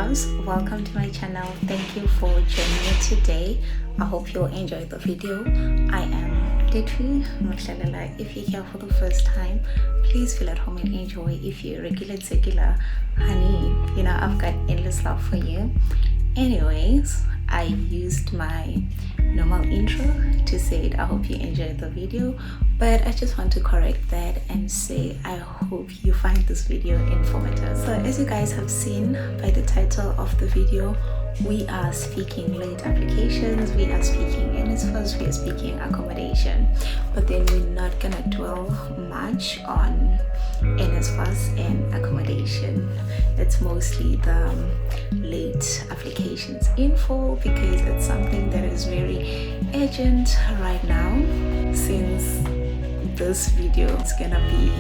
loves, welcome to my channel. Thank you for joining me today. I hope you'll enjoy the video. I am Tetfu, Mahlalela. If you're here for the first time, please feel at home and enjoy. If you're regular, honey, I've got endless love for you. Anyways, I used my normal intro to say it. I hope you enjoyed the video, but I just want to correct that and say I hope you find this video informative. So as you guys have seen by the title of the video, we are speaking late applications, we are speaking NSFAS, we are speaking accommodation, but then we're not gonna dwell much on NSFAS and accommodation. It's mostly the late applications info because it's something that is very urgent right now, since this video is gonna be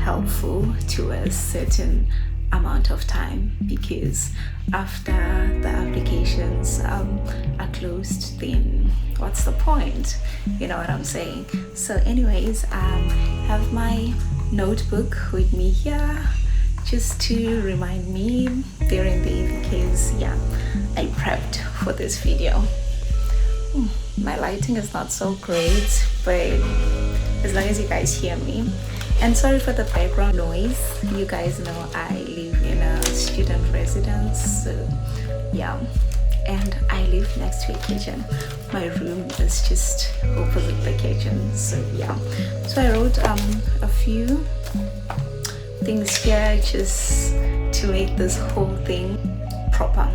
helpful to a certain amount of time, because after the applications are closed, then what's the point? You know what I'm saying? So anyways, I have my notebook with me here just to remind me during the evening, because I prepped for this video. My lighting is not so great, but as long as you guys hear me. And sorry for the background noise. You guys know I live in a student residence, so and I live next to a kitchen. My room is just opposite the kitchen, so so I wrote a few things here just to make this whole thing proper.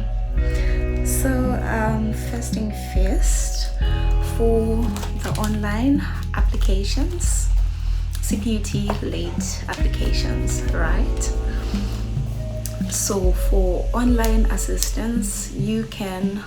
So first thing first, for the online applications, CPUT late applications, right? So for online assistance, you can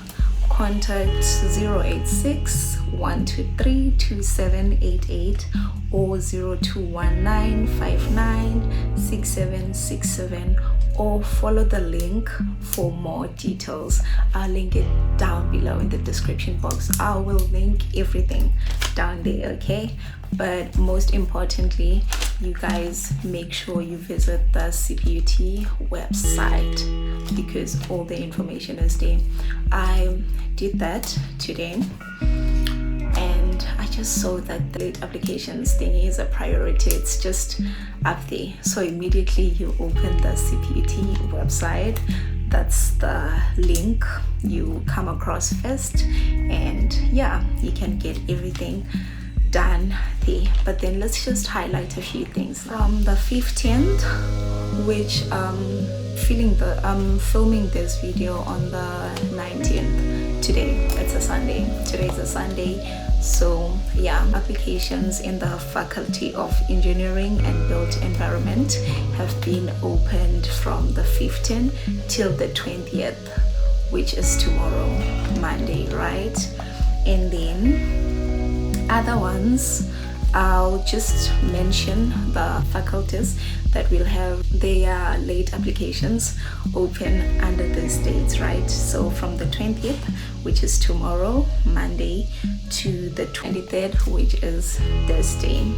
contact 086-123-2788 or 0219-596767, or follow the link for more details. I'll link it down below in the description box. I will link everything down there, okay? But most importantly, you guys make sure you visit the CPUT website because all the information is there. I did that today, and I just saw that the late applications thing is a priority. It's just up there. So immediately you open the CPUT website. That's the link you come across first, and you can get everything done there. But then let's just highlight a few things. From the 15th, which I'm filming this video on the 19th. Today it's a Sunday. Today's a Sunday. So applications in the Faculty of Engineering and Built Environment have been opened from the 15th till the 20th, which is tomorrow, Monday, right? And then other ones, I'll just mention the faculties that will have their late applications open under these dates, right? So from the 20th, which is tomorrow, Monday, to the 23rd, which is Thursday,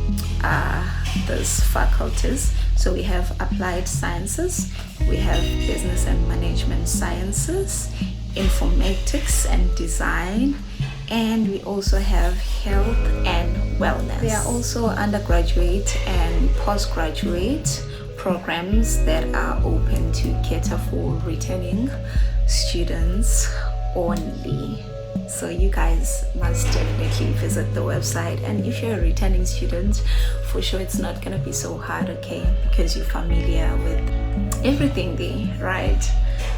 those faculties. So we have Applied Sciences, we have Business and Management Sciences, Informatics and Design, and we also have Health and Wellness. There are also undergraduate and postgraduate programs that are open to cater for returning students only. So you guys must definitely visit the website, and if you're a returning student, for sure it's not gonna be so hard, okay, because you're familiar with everything there, right?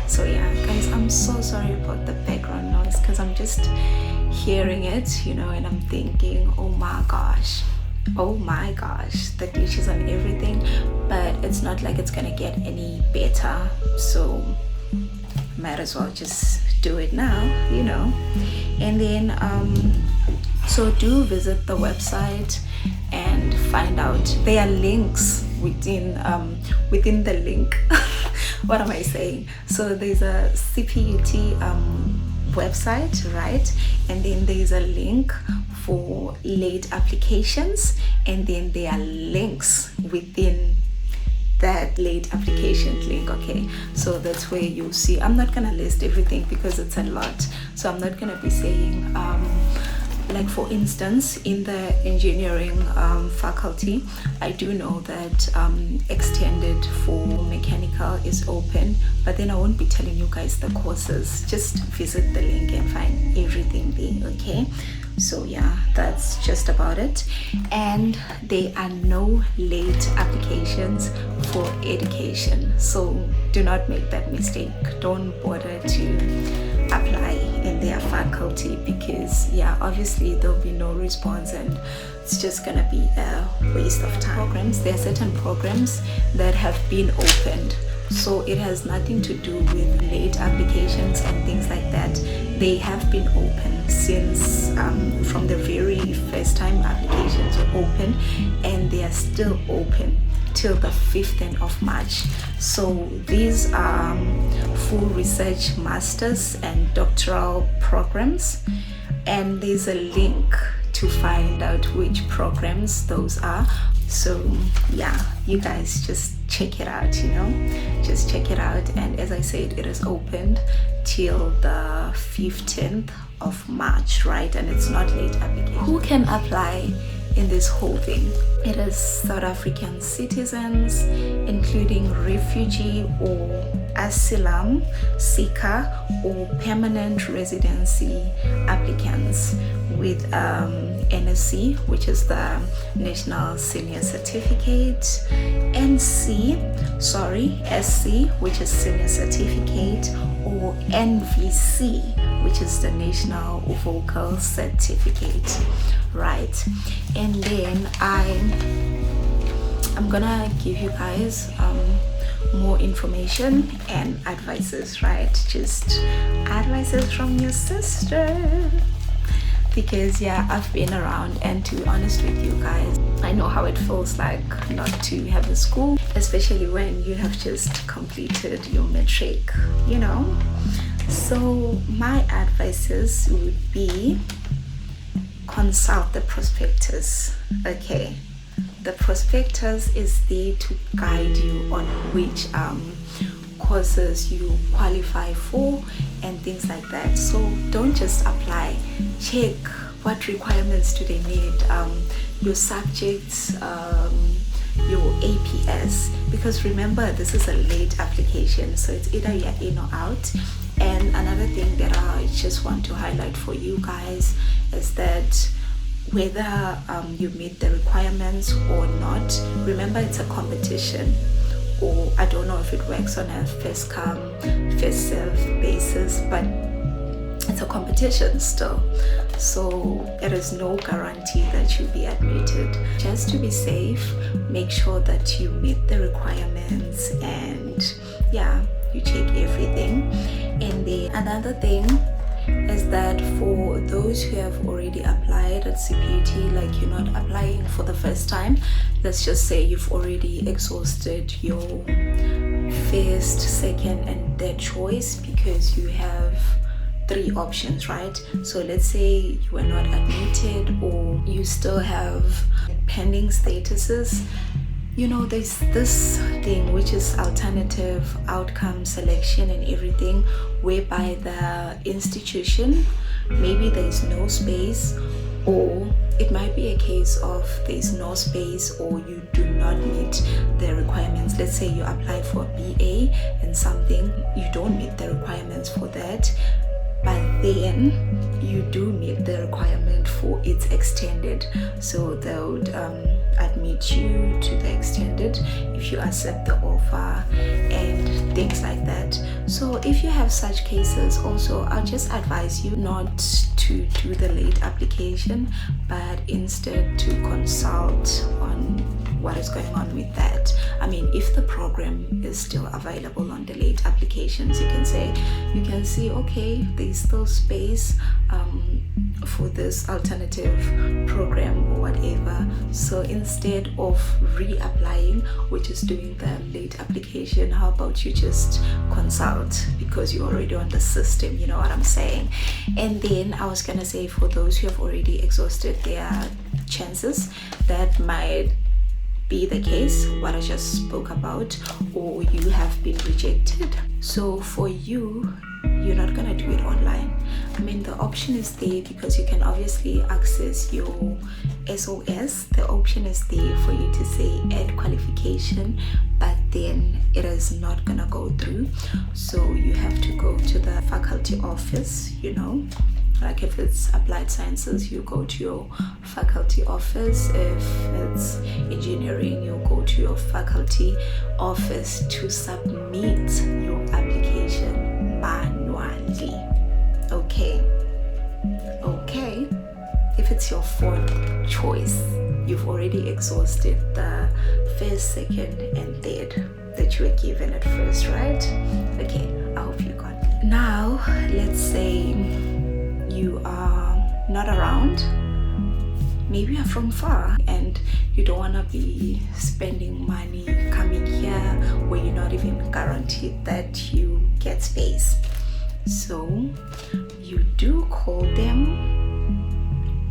So guys, I'm so sorry about the background noise because I'm just hearing it, and I'm thinking, oh my gosh, the glitches and everything, but it's not like it's gonna get any better, so might as well just do it now, and then so do visit the website and find out. There are links within the link. What am I saying? So there's a CPUT website, right? And then there's a link for late applications, and then there are links within that late application link. Okay, so that's where you'll see. I'm not gonna list everything because it's a lot, so I'm not gonna be saying like for instance in the engineering faculty, I do know that extended for mechanical is open, but then I won't be telling you guys the courses. Just visit the link and find everything there. Okay, so yeah, that's just about it. And there are no late applications for education, so do not make that mistake. Don't bother to apply in their faculty, because yeah, obviously there'll be no response and it's just gonna be a waste of time. There are certain programs that have been opened, so it has nothing to do with late applications and things like that. They have been open since from the very first time applications were open, and they are still open till the 15th of March. So these are full research masters and doctoral programs, and there's a link to find out which programs those are. So yeah, you guys just check it out, just check it out. And as I said, it is opened till the 15th of March, right? And it's not late application. Who can apply in this whole thing? It is South African citizens, including refugee or asylum seeker or permanent residency applicants with NSC, which is the National Senior Certificate, SC, which is Senior Certificate, or NVC, which is the National Vocal Certificate, right? And then I'm gonna give you guys more information and advices, right? Just advices from your sister, because yeah, I've been around, and to be honest with you guys, I know how it feels like not to have a school, especially when you have just completed your matric, So my advices would be consult the prospectus. Okay, the prospectus is there to guide you on which courses you qualify for and things like that. So don't just apply. Check what requirements do they need, your subjects, your APS, because remember, this is a late application, so it's either you're in or out. And another thing that I just want to highlight for you guys is that whether you meet the requirements or not, remember it's a competition, or I don't know if it works on a first come first serve basis, but it's a competition still, so there is no guarantee that you'll be admitted. Just to be safe, make sure that you meet the requirements, and yeah, you check everything. And then another thing is that for those who have already applied at CPUT, like you're not applying for the first time, let's just say you've already exhausted your first, second and third choice, because you have 3 options, right? So let's say you were not admitted, or you still have pending statuses. There's this thing which is alternative outcome selection and everything, whereby the institution, maybe there's no space, or it might be a case of there's no space, or you do not meet the requirements. Let's say you apply for BA and something, you don't meet the requirements for that, but then you do meet the requirement for its extended, so they would admit you to the extended if you accept the offer and things like that. So if you have such cases, also I'll just advise you not to do the late application, but instead to consult on what is going on with that. I mean, if the program is still available on the late applications, you can see, okay, there's still space for this alternative program or whatever. So instead of reapplying, which is doing the late application, how about you just consult, because you're already on the system, you know what I'm saying? And then I was gonna say, for those who have already exhausted their chances, that might be the case, what I just spoke about, or you have been rejected. So for you, you're not gonna do it online. I mean, the option is there because you can obviously access your SOS. The option is there for you to say add qualification, but then it is not gonna go through. So you have to go to the faculty office, like if it's applied sciences, you go to your faculty office. If it's engineering, you go to your faculty office to submit your application manually. Okay, if it's your fourth choice, you've already exhausted the first, second, and third that you were given at first, right? Okay, I hope you got it. Now, let's say you are not around. Maybe you're from far and you don't want to be spending money coming here where you're not even guaranteed that you get space. So you do call them,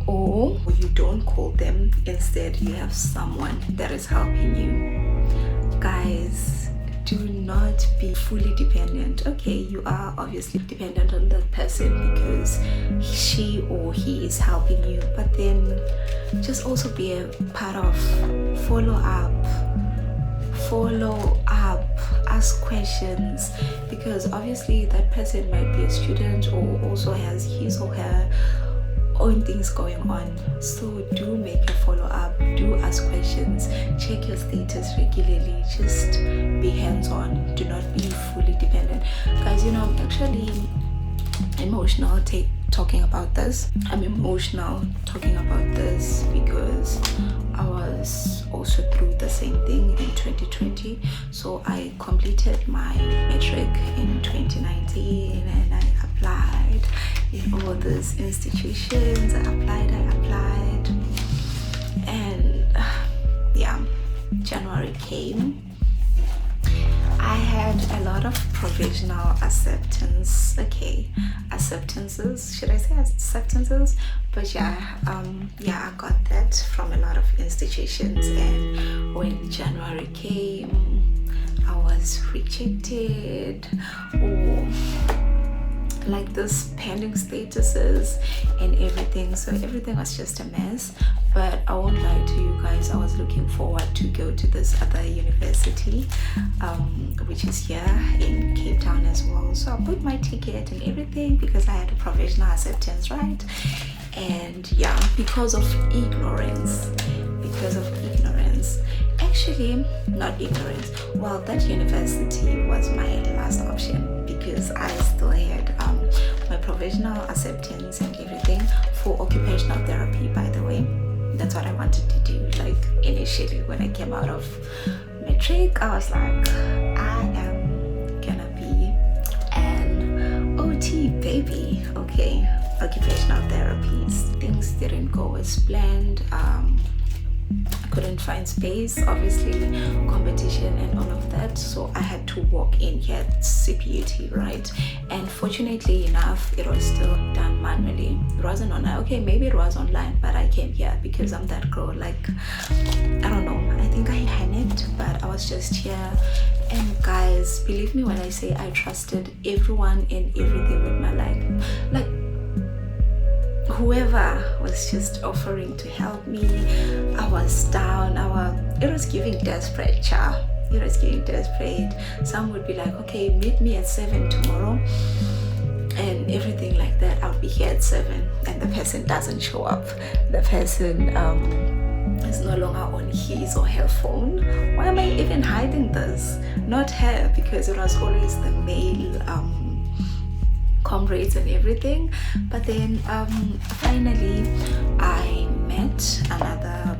or you don't call them. Instead, you have someone that is helping you. Guys, do not be fully dependent. Okay, you are obviously dependent on that person because she or he is helping you, but then just also be a part of follow up, ask questions, because obviously that person might be a student or also has his or her own things going on. So do make a follow-up, do ask questions, check your status regularly, just be hands-on, do not be fully dependent. Guys, I'm actually emotional talking about this. I'm emotional talking about this because I was also through the same thing in 2020. So I completed my matric in 2019 and I applied in all these institutions. I applied, and January came. I had a lot of provisional acceptances. Should I say acceptances? But I got that from a lot of institutions, and when January came, I was rejected, or like this pending statuses and everything. So everything was just a mess. But I won't lie to you guys, I was looking forward to go to this other university, which is here in Cape Town as well. So I booked my ticket and everything because I had a provisional acceptance, right? And because of ignorance, actually not ignorance, well, that university was my last option because I still had my provisional acceptance and everything for occupational therapy, by the way. That's what I wanted to do. Like initially when I came out of matric, I was like, I am gonna be an OT baby. Okay, occupational therapies. Things didn't go as planned. I couldn't find space, obviously competition and all of that, so I had to walk in here at CPUT, right? And fortunately enough, it was still done manually. It wasn't online. Okay, maybe it was online, but I came here because I'm that girl. Like, I don't know, I think I panicked, but I was just here. And guys, believe me when I say I trusted everyone and everything with my life. Like, whoever was just offering to help me, I was down. It was giving desperate, child. It was giving desperate. Some would be like, okay, meet me at 7 tomorrow and everything like that. I'll be here at 7, and the person doesn't show up. The person is no longer on his or her phone. Why am I even hiding this? Not her, because it was always the male comrades and everything. But then finally I met another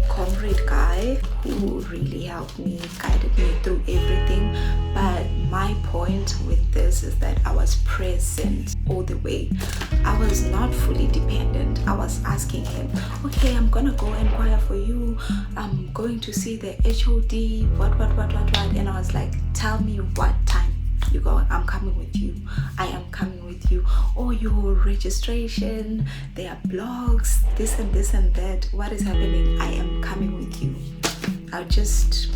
comrade guy who really helped me, guided me through everything. But my point with this is that I was present all the way. I was not fully dependent. I was asking him, okay, I'm gonna go inquire for you, I'm going to see the HOD, what, and I was like, tell me what time you go. I'm coming with you. I am coming with you. Or your registration, there are blogs, this and this and that. What is happening? I am coming with you. I'll just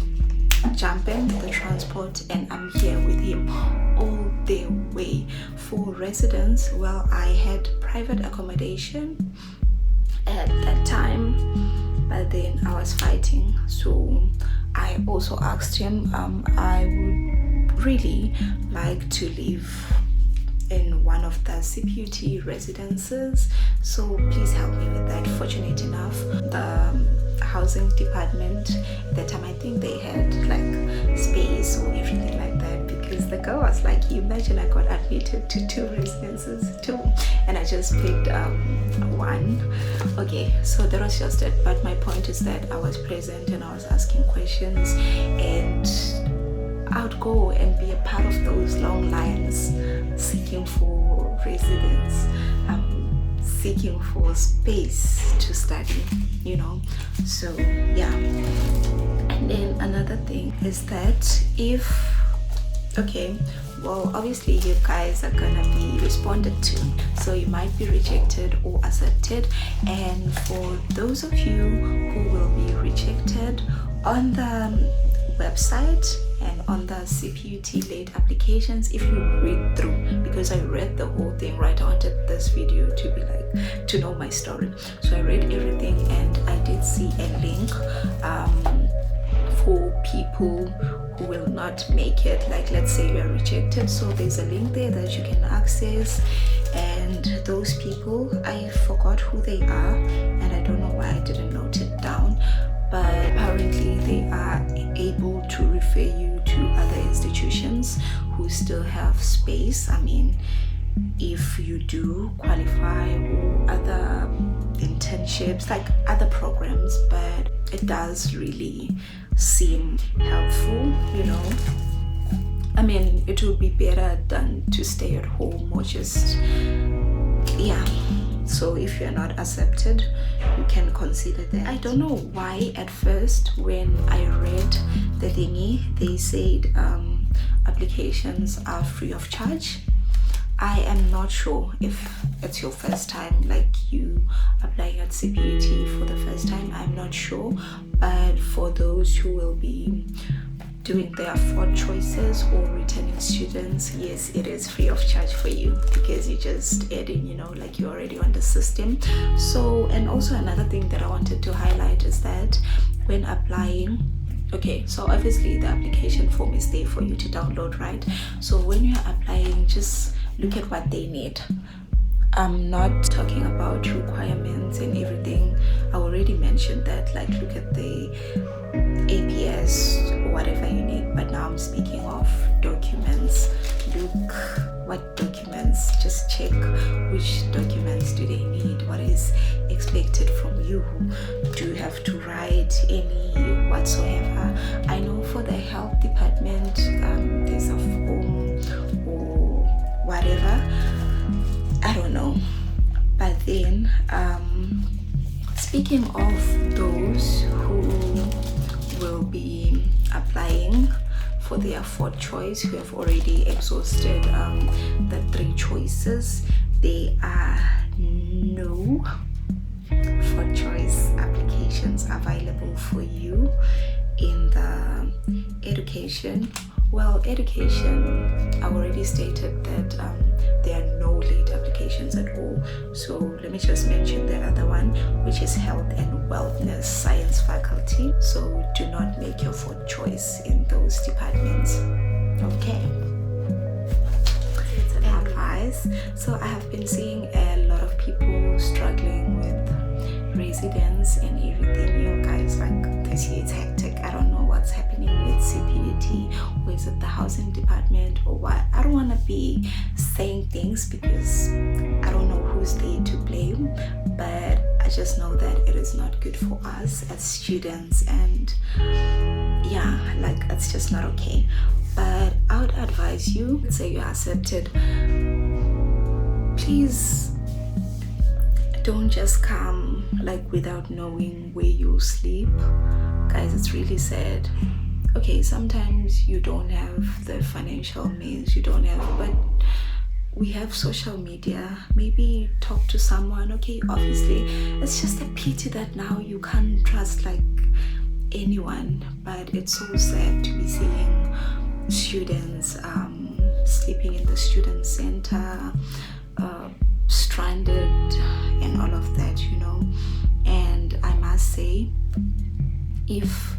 jump in the transport and I'm here with him all the way. For residents, well, I had private accommodation at that time, but then I was fighting, so I also asked him I would really like to live in one of the CPUT residences, so please help me with that. Fortunate enough, the housing department at that time, I think they had like space or everything like that, because the girl was like, you imagine I got admitted to 2 residences too, and I just picked one. Okay, so that was just it, but my point is that I was present and I was asking questions, and I would go and be a part of those long lines seeking for residence, seeking for space to study, you know. So yeah. And then another thing is that if, okay, well, obviously you guys are gonna be responded to, so you might be rejected or accepted. And for those of you who will be rejected, on the website and on the CPUT late applications, if you read through, because I read the whole thing, right? I wanted this video to be like, to know my story, so I read everything, and I did see a link for people who will not make it. Like, let's say you are rejected, so there's a link there that you can access, and those people, I forgot who they are, and I don't know why I didn't note it down, but apparently they are able to refer you to other institutions who still have space. I mean, if you do qualify, or other internships, like other programs, but it does really seem helpful, you know. I mean, it would be better than to stay at home or just, yeah. So if you're not accepted, you can consider that. I don't know why at first when I read the thingy, they said applications are free of charge. I am not sure if it's your first time, like you applying at CPUT for the first time, I'm not sure. But for those who will be doing their 4th choices or returning students, yes, it is free of charge for you, because you just add in, you know, like you're already on the system. So, and also another thing that I wanted to highlight is that when applying, okay, so obviously the application form is there for you to download, right? So when you're applying, just look at what they need. I'm not talking about requirements and everything. I already mentioned that, like look at the APS or whatever you need, but now I'm speaking of documents. Look what documents, just check which documents do they need, what is expected from you, do you have to write any whatsoever. I know for the health department there's a form or whatever, I don't know. But then speaking of those who will be applying for their 4th choice, who have already exhausted the 3 choices, there are no 4th choice applications available for you in the education. Well, education, I already stated that there are no late applications at all. So let me just mention the other one, which is health and wellness science faculty. So do not make your 4th choice in those departments. Okay. It's an advice. So I have been seeing a lot of people struggling with residence and everything. You guys, like this year it's hectic. I don't know what's happening with CPUT, or is it the housing department or what. I don't want to be saying things because I don't know who's there to blame, but I just know that it is not good for us as students, and yeah, like it's just not okay. But I would advise you, let's say you're accepted, please don't just come like without knowing where you'll sleep. Guys, it's really sad. Okay, sometimes you don't have the financial means, you don't have, but we have social media. Maybe talk to someone. Okay, obviously it's just a pity that now you can't trust like anyone, but it's so sad to be seeing students sleeping in the student center, stranded and all of that, you know. And I must say, if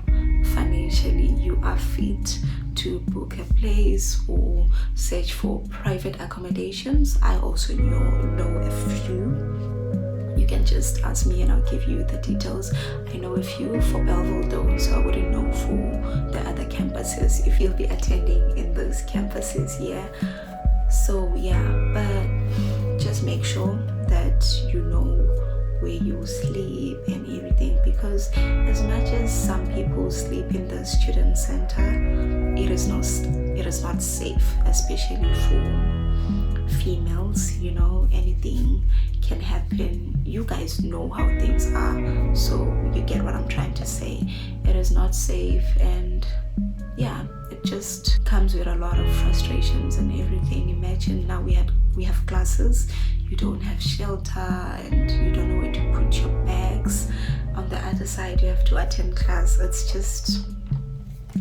financially you are fit to book a place or search for private accommodations, I also know a few. You can just ask me and I'll give you the details. I know a few for Belleville though, so I wouldn't know for the other campuses if you'll be attending in those campuses. Yeah, so yeah, but just make sure that you know where you sleep and everything, because as much as some people sleep in the student center, it is not safe, especially for females. You know, anything can happen. You guys know how things are, so you get what I'm trying to say. It is not safe, and yeah, it just comes with a lot of frustrations and everything. Imagine now we have classes, you don't have shelter and you don't know where to put your bags. On the other side, you have to attend class. It's just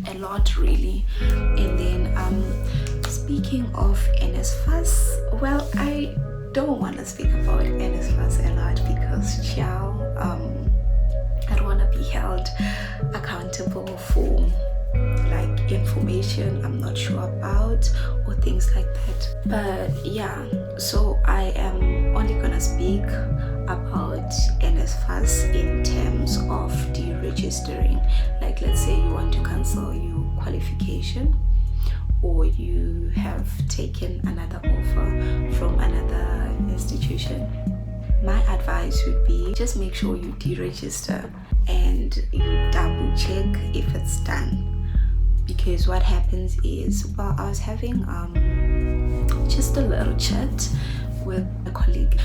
a lot, really. And then speaking of NSFAS, well, I don't want to speak about NSFAS a lot because I don't want to be held accountable for like information I'm not sure about or things like that. But yeah, so I am only gonna speak about NSFAS in terms of deregistering. Like, let's say you want to cancel your qualification, or you have taken another offer from another institution. My advice would be just make sure you deregister and you double check if it's done. Because what happens is, well, I was having just a little chat with a colleague,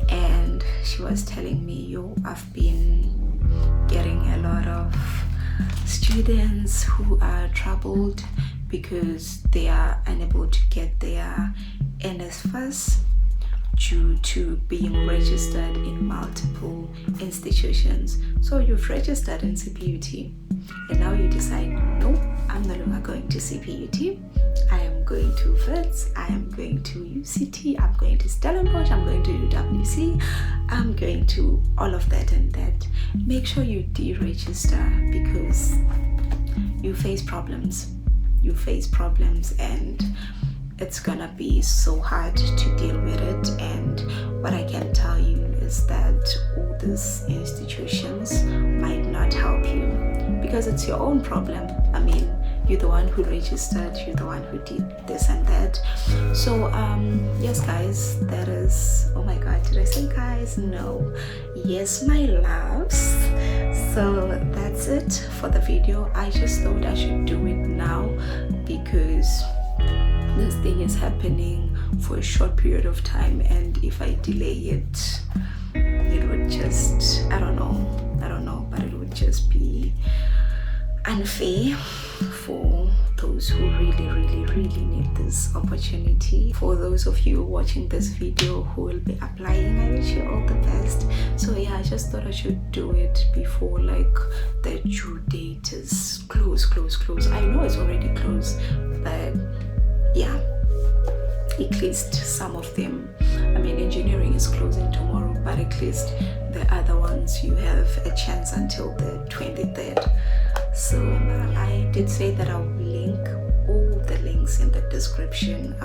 and she was telling me, yo, I've been getting a lot of students who are troubled because they are unable to get their NSFAS due to being registered in multiple institutions. So you've registered in CPUT and now you decide, no, I'm no longer going to CPUT, I am going to Wits, I am going to UCT, I'm going to Stellenbosch, I'm going to UWC, I'm going to all of that and that. Make sure you deregister, because you face problems and it's gonna be so hard to deal with it. And what I can tell you is that all these institutions might not help you, because it's your own problem. I mean, you're the one who registered, you're the one who did this and that. So yes guys, that is, oh my god, did I say guys? No, yes my loves. So that's it for the video. I just thought I should do it now because this thing is happening for a short period of time, and if I delay it, it would just, I don't know, but it would just be unfair for those who really need this opportunity. For those of you watching this video who will be applying, I wish you all the best. So yeah, I just thought I should do it before like the due date is close. I know it's already close, but yeah, at least some of them, I mean, engineering is closing tomorrow, but at least the other ones you have a chance until the 23rd. So I did say that I'll link all the links in the description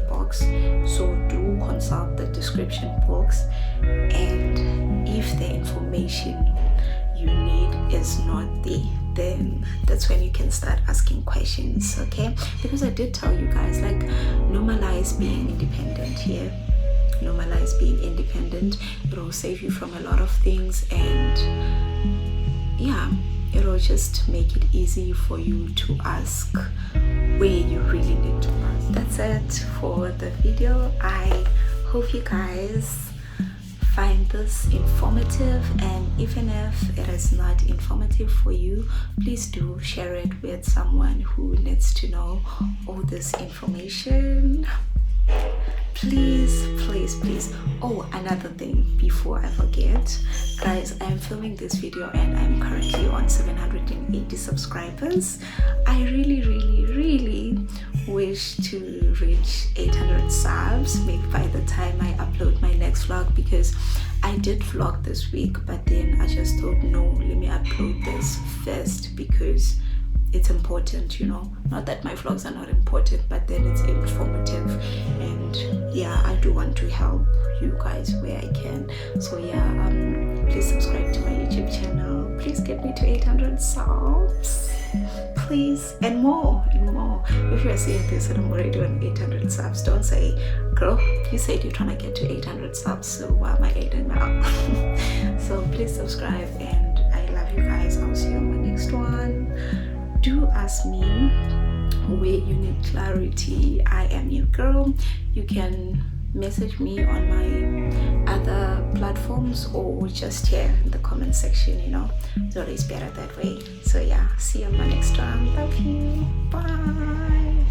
box, so do consult the description box, and if the information you need is not there, then that's when you can start asking questions, okay? Because I did tell you guys, like, normalize being independent here. Normalize being independent. It will save you from a lot of things, and yeah, it will just make it easy for you to ask where you really need to ask. That's it for the video. I hope you guys find this informative, and even if it is not informative for you, please do share it with someone who needs to know all this information. please, oh, another thing before I forget, guys, I'm filming this video and I'm currently on 780 subscribers. I really wish to reach 800 subs maybe by the time I upload my next vlog, because I did vlog this week, but then I just thought, no, let me upload this first because it's important, you know. Not that my vlogs are not important, but then it's informative, and yeah, I do want to help you guys where I can. So yeah, please subscribe to my YouTube channel. Please get me to 800 subs, please, and more. If you're seeing this and I'm already on 800 subs, don't say, girl, you said you're trying to get to 800 subs, so why am I 800 now? So please subscribe, and I love you guys. I'll see you on my next one. Do ask me where you need clarity. I am your girl. You can message me on my other platforms or just here in the comment section, you know. It's always better that way. So yeah, see you on my next one. Love you. Bye.